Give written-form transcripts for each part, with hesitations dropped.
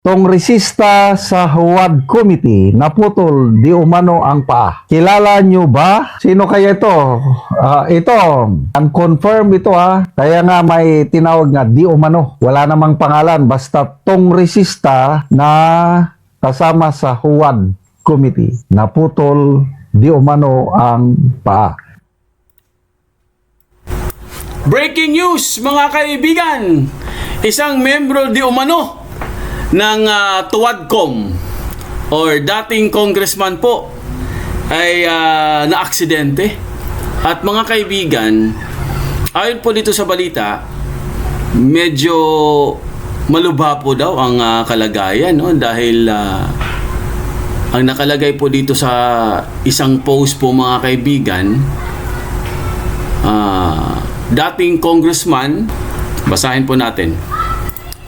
Kongresista sa Huwad Committee naputol di umano ang paa. Kilala nyo ba? Sino kaya ito? Ito, unconfirmed ito Kaya nga may tinawag nga di umano. Wala namang pangalan. Basta kongresista na kasama sa Huwad Committee. Naputol di umano ang paa. Breaking news mga kaibigan! Isang membro di umano ng Tuwadcom or dating congressman po ay na-aksidente. At mga kaibigan, ayon po dito sa balita, medyo malubha po daw ang kalagayan, no? Dahil ang nakalagay po dito sa isang post po mga kaibigan, dating congressman, basahin po natin.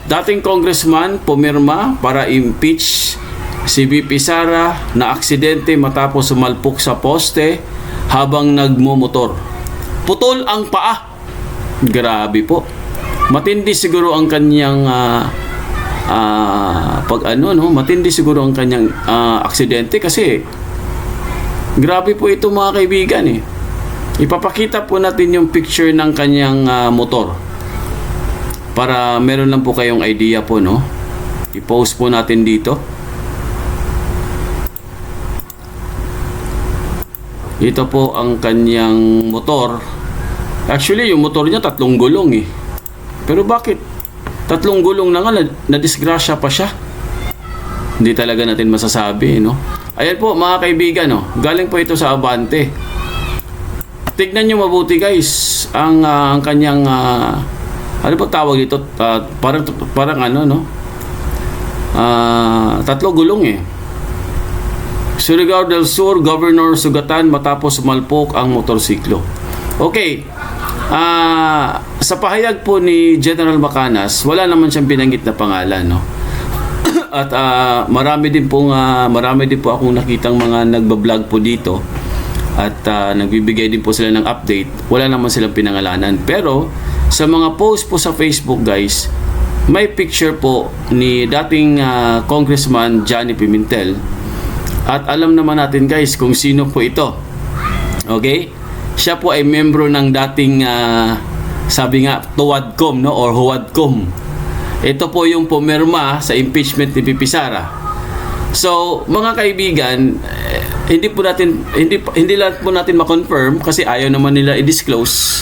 Dating congressman pumirma para impeach si VP Sara na aksidente matapos sumalpok sa poste habang nagmumotor. Putol ang paa. Grabe po. Matindi siguro ang kanyang matindi siguro ang kanyang aksidente kasi grabe po ito mga kaibigan eh. Ipapakita po natin yung picture ng kanyang motor. Para meron lang po kayong idea po, no? I-post po natin dito. Ito po ang kanyang motor. Actually, yung motor niya 3 gulong eh. Pero bakit 3 gulong na nga, na-disgrasya pa siya? Hindi talaga natin masasabi, no? Ayan po mga kaibigan, no? Galing po ito sa Abante. Tignan nyo mabuti guys ang kanyang ano po tawag dito? Parang ano, no? 3 gulong eh. Surigao del Sur, Governor sugatan matapos sumalpok ang motorsiklo. Okay. Sa pahayag po ni General Macanas, wala naman siyang binanggit na pangalan, no? At marami din po akong nakitang mga nagba-vlog po dito. At nagbibigay din po sila ng update. Wala naman silang pinangalanan. Pero sa mga post po sa Facebook guys, may picture po ni dating Congressman Johnny Pimentel. At alam naman natin guys kung sino po ito. Okay? Siya po ay membro ng dating sabi nga Tuwadcom, no, or Huwadcom. Ito po yung pumirma sa impeachment ni VP Sara. So, mga kaibigan, hindi lang po natin ma-confirm kasi ayaw naman nila i-disclose.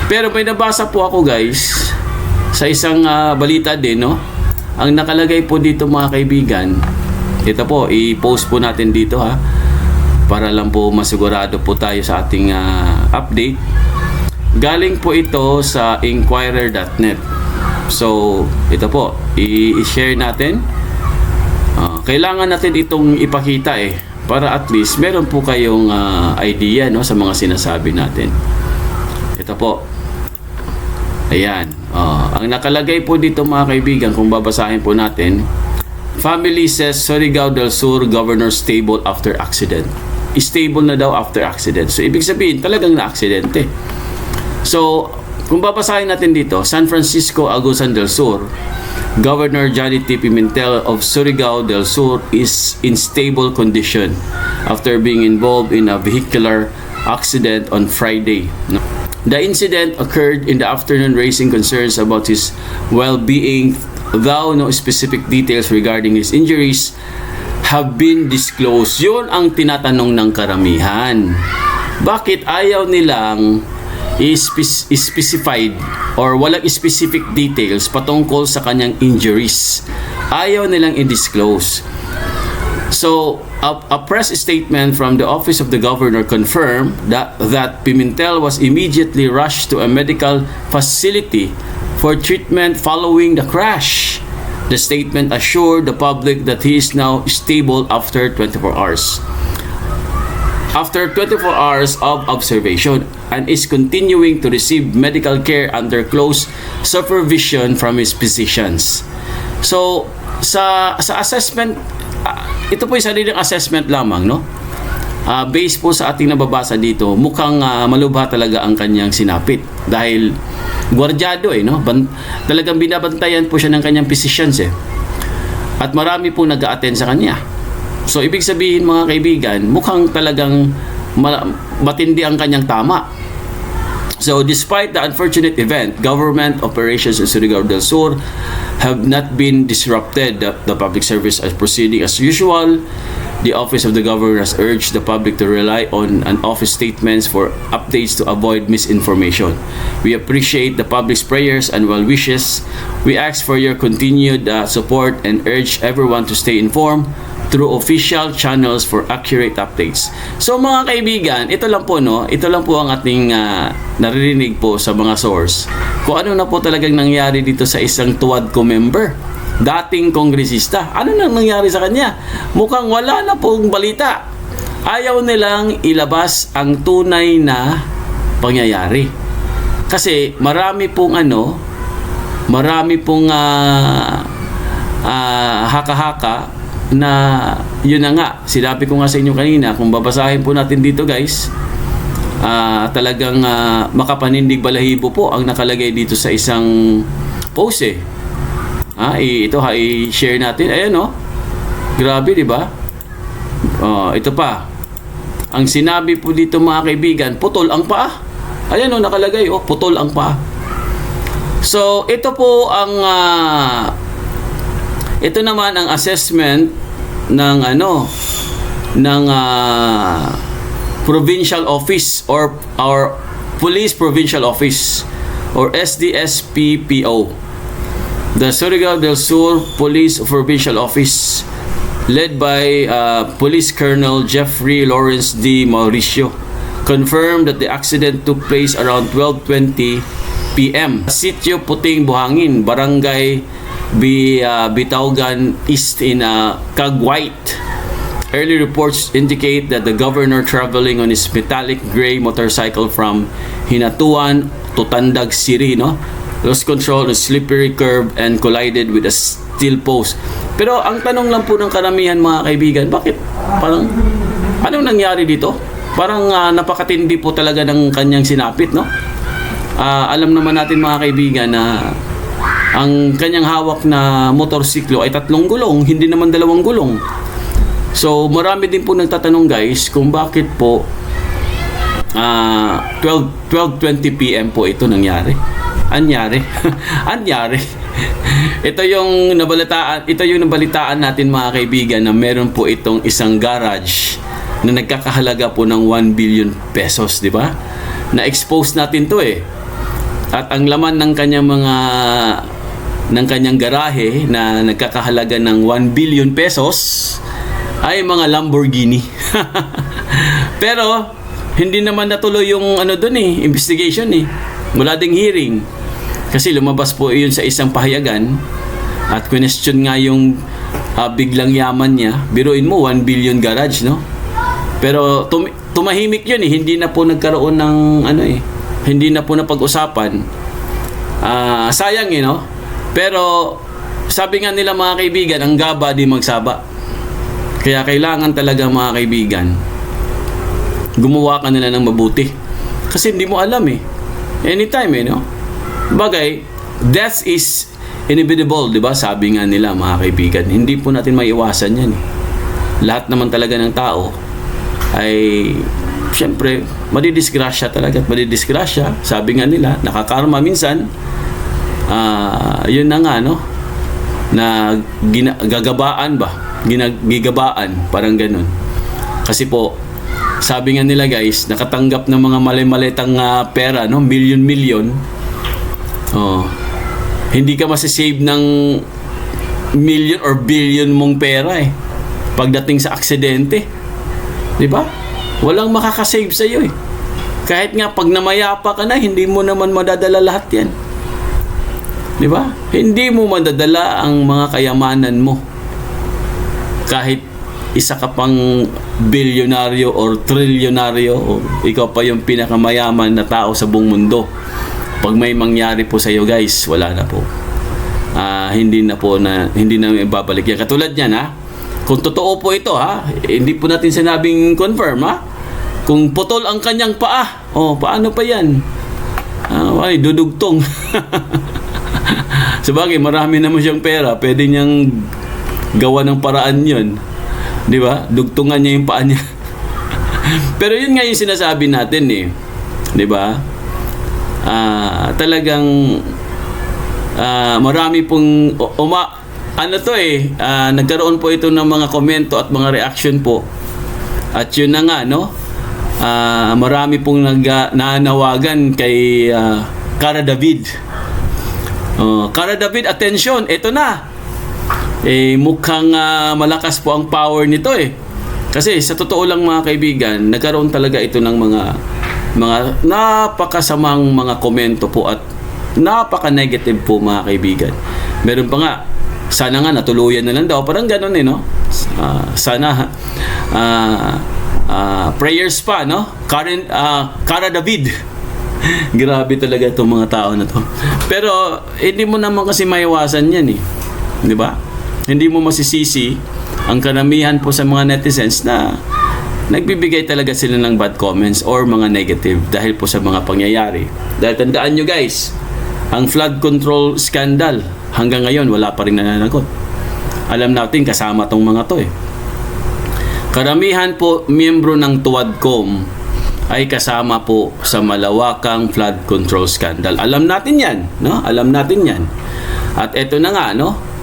Pero may nabasa po ako guys sa isang balita din, no? Ang nakalagay po dito mga kaibigan, ito po, i-post po natin dito para lang po masigurado po tayo sa ating update. Galing po ito sa inquirer.net. So, ito po, i-share natin. Kailangan natin itong ipakita para at least meron po kayong idea, no, sa mga sinasabi natin. Ito po. Ayan. Ang nakalagay po dito mga kaibigan, kung babasahin po natin, family says Surigao del Sur Governor stable after accident. Stable na daw after accident. So, ibig sabihin, talagang na-aksidente. So, kung babasahin natin dito, San Francisco Agusan del Sur, Governor Johnny T. Pimentel of Surigao del Sur is in stable condition after being involved in a vehicular accident on Friday. The incident occurred in the afternoon, raising concerns about his well-being, though no specific details regarding his injuries have been disclosed. Yun ang tinatanong ng karamihan. Bakit ayaw nilang specified or walang specific details patungkol sa kanyang injuries? Ayaw nilang i-disclose. So, a press statement from the Office of the Governor confirmed that Pimentel was immediately rushed to a medical facility for treatment following the crash. The statement assured the public that he is now stable after 24 hours. After 24 hours of observation and is continuing to receive medical care under close supervision from his physicians. So, sa assessment, ito po yung sariling assessment lamang, no? Based po sa ating nababasa dito, mukhang malubha talaga ang kanyang sinapit dahil gwardyado no? Talagang binabantayan po siya ng kanyang physicians At marami po nag-a-attend sa kanya. So, ibig sabihin mga kaibigan, mukhang talagang matindi ang kanyang tama. So, despite the unfortunate event, government operations in Surigao del Sur have not been disrupted. The public service is proceeding as usual. The Office of the Governor has urged the public to rely on an office statements for updates to avoid misinformation. We appreciate the public's prayers and well wishes. We ask for your continued support and urge everyone to stay informed through official channels for accurate updates. So mga kaibigan, ito lang po no, ito lang po ang ating naririnig po sa mga source. Kung ano na po talagang nangyari dito sa isang TUADCO member, dating kongresista. Ano nang nangyari sa kanya? Mukhang wala na pong balita. Ayaw nilang ilabas ang tunay na pangyayari. Kasi marami pong haka-haka na yun na nga. Sinabi ko nga sa inyo kanina, kung babasahin po natin dito guys, talagang makapanindig balahibo po ang nakalagay dito sa isang post eh. Ito i-share natin. Ayan oh. Grabe, di ba? Ito pa. Ang sinabi po dito mga kaibigan, putol ang paa. Ayan oh, nakalagay oh, putol ang paa. So, ito po ang ito naman ang assessment ng provincial office or our police provincial office or SDSPPO. The Surigao del Sur Police Provincial Office, led by Police Colonel Jeffrey Lawrence D. Mauricio, confirmed that the accident took place around 12:20 p.m. Sitio Puting Buhangin, Barangay Bitaugan East in Cagwite. Early reports indicate that the governor traveling on his metallic gray motorcycle from Hinatuan to Tandag City, lost control of slippery curb and collided with a steel post. Pero ang tanong lang po ng karamihan mga kaibigan, bakit? Parang, anong nangyari dito? Parang napakatindi po talaga ng kanyang sinapit, no? Alam naman natin mga kaibigan na ang kanyang hawak na motorsiklo ay 3 gulong, hindi naman 2 gulong. So, marami din po nagtatanong guys kung bakit po 12:20 p.m. po ito nangyari. Anyari. Ito yung nabalitaan natin mga kaibigan na meron po itong isang garage na nagkakahalaga po ng 1 billion pesos, di ba? Na-expose natin to eh. At ang laman ng kanyang garahe na nagkakahalaga ng 1 billion pesos ay mga Lamborghini. Pero hindi naman natuloy yung investigation eh. Wala ding hearing. Kasi lumabas po yun sa isang pahayagan at question nga yung biglang yaman niya. Biruin mo, 1 billion garage, no? Pero tumahimik yun eh. Hindi na po nagkaroon ng hindi na po napag-usapan. Sayang eh, no? Pero sabi nga nila mga kaibigan, ang gaba di magsaba. Kaya kailangan talaga mga kaibigan, gumawa ka nila ng mabuti. Kasi hindi mo alam eh. Anytime no? Bagay, death is inevitable, di ba? Sabi nga nila mga kaibigan. Hindi po natin maiwasan yan eh. Lahat naman talaga ng tao ay siyempre madidisgrasya talaga at madidisgrasya. Sabi nga nila, nakakarma minsan. Yun na nga no? Na gagabaan ba? Gigabaan, parang ganun. Kasi po sabi nga nila guys, nakatanggap ng mga mali-malitang pera, no? Milyon-milyon. Hindi ka masisave ng million or billion mong pera eh. Pagdating sa aksidente. Di ba? Walang makakasave sa iyo eh. Kahit nga pag namayapa ka na, hindi mo naman madadala lahat yan. Di ba? Hindi mo madadala ang mga kayamanan mo. Kahit isa ka pang bilyonaryo or trilyonaryo o ikaw pa yung pinakamayaman na tao sa buong mundo. Pag may mangyari po sa iyo guys, wala na po. Hindi na ibabalik yan. Katulad niyan kung totoo po ito hindi po natin sinabing confirm Kung putol ang kanyang paa, paano pa yan? Ay, dudugtong. Sabagay, marami naman siyang pera, pwede niyang gawa ng paraan yun. Di ba? Dugtungan niya yung paa niya. Pero yun nga yung sinasabi natin eh. Di ba? Talagang marami pong nagkaroon po ito ng mga komento at mga reaction po. At yun na nga, no? Marami pong nanawagan kay Cara David. Cara David, attention, ito na. Mukhang malakas po ang power nito eh. Kasi sa totoo lang mga kaibigan, nagkaroon talaga ito ng mga napakasamang mga komento po at napaka-negative po mga kaibigan. Meron pa nga, sana nga natuluyan na lang daw. Parang ganun eh, no? Sana prayers pa, no? Cara David. Grabe talaga itong mga tao na to. Pero hindi mo naman kasi maiwasan yan eh. Di ba? Hindi mo masisisi ang karamihan po sa mga netizens na nagbibigay talaga sila ng bad comments or mga negative dahil po sa mga pangyayari. Dahil tandaan nyo guys, ang flood control scandal hanggang ngayon wala pa rin nananagot. Alam natin kasama tong mga to eh. Karamihan po miyembro ng TUADCOM ay kasama po sa malawakang flood control scandal. Alam natin yan, no? Alam natin yan. At eto na nga, no?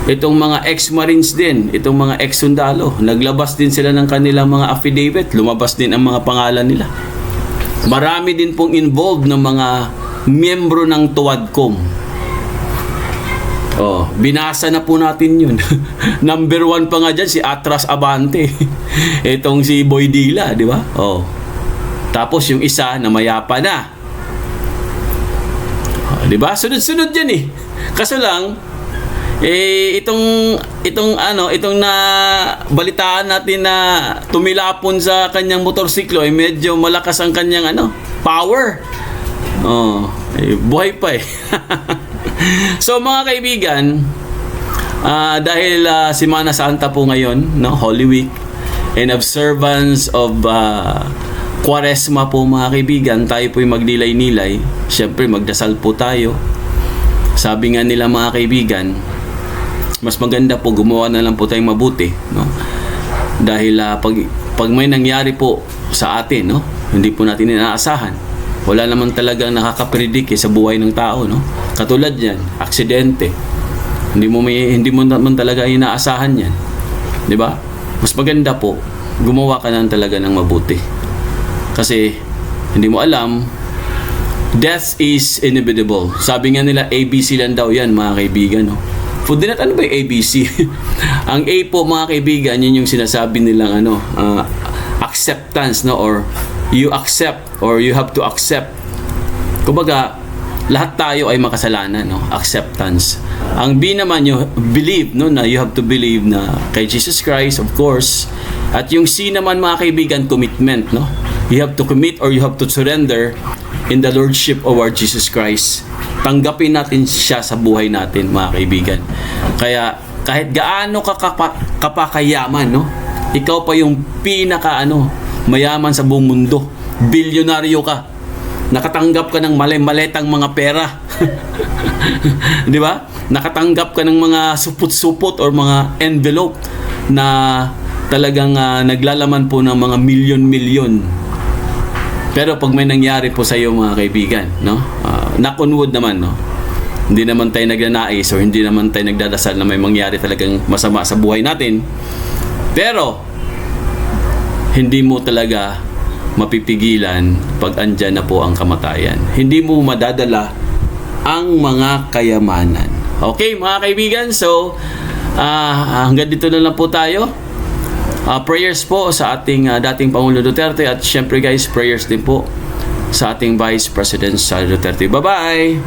Itong mga ex-marines din, itong mga ex-sundalo, naglabas din sila ng kanilang mga affidavit, lumabas din ang mga pangalan nila. Marami din pong involved ng mga miyembro ng TUADCOM. Binasa na po natin yun. Number 1 pa nga dyan, si Atras Abante. Itong si Boy Dila, di ba? Tapos yung isa na mayapa na. Di ba? Sunod-sunod yan eh. Kaso lang, itong na balitaan natin na tumilapon sa kanyang motorsiklo, medyo malakas ang kanyang power. Buhay pa eh. So mga kaibigan, dahil Semana Santa po ngayon, no, Holy Week, and observance of Quaresma po mga kaibigan, tayo po'y magdilay-nilay. Siyempre magdasal po tayo. Sabi nga nila mga kaibigan, mas maganda po gumawa na lang po tayong mabuti, no? Dahil pag may nangyari po sa atin, no, hindi po natin inaasahan. Wala naman talagang nakakapredict sa buhay ng tao, no? Katulad yan, aksidente. Hindi mo naman talaga inaasahan yan. 'Di ba? Mas maganda po gumawa ka na talaga ng mabuti. Kasi hindi mo alam, death is inevitable. Sabi nga nila ABC lang daw yan mga kaibigan, no? Food ano ba yung ABC? Ang A po mga kaibigan, yun yung sinasabi nilang acceptance, no? Or you accept or you have to accept. Kumbaga, lahat tayo ay makasalanan, no? Acceptance. Ang B naman yung believe, no? Na you have to believe na kay Jesus Christ, of course. At yung C naman mga kaibigan, commitment, no? You have to commit or you have to surrender in the Lordship of our Jesus Christ. Tanggapin natin siya sa buhay natin mga kaibigan. Kaya kahit gaano ka kapakayaman, no? Ikaw pa yung mayaman sa buong mundo. Bilyonaryo ka. Nakatanggap ka ng maletang mga pera. Di ba? Nakatanggap ka ng mga supot-supot or mga envelope na talagang naglalaman po ng mga milyon-milyon. Pero pag may nangyari po sa iyo mga kaibigan, no? Knock on wood naman, no? Hindi naman tayo nagnanais o hindi naman tayo nagdadasal na may mangyari talagang masama sa buhay natin. Pero hindi mo talaga mapipigilan pag andyan na po ang kamatayan. Hindi mo madadala ang mga kayamanan. Okay, mga kaibigan, so hanggang dito na lang po tayo. Prayers po sa ating dating Pangulo Duterte at syempre guys, prayers din po sa ating Vice President Sara Duterte. Bye-bye!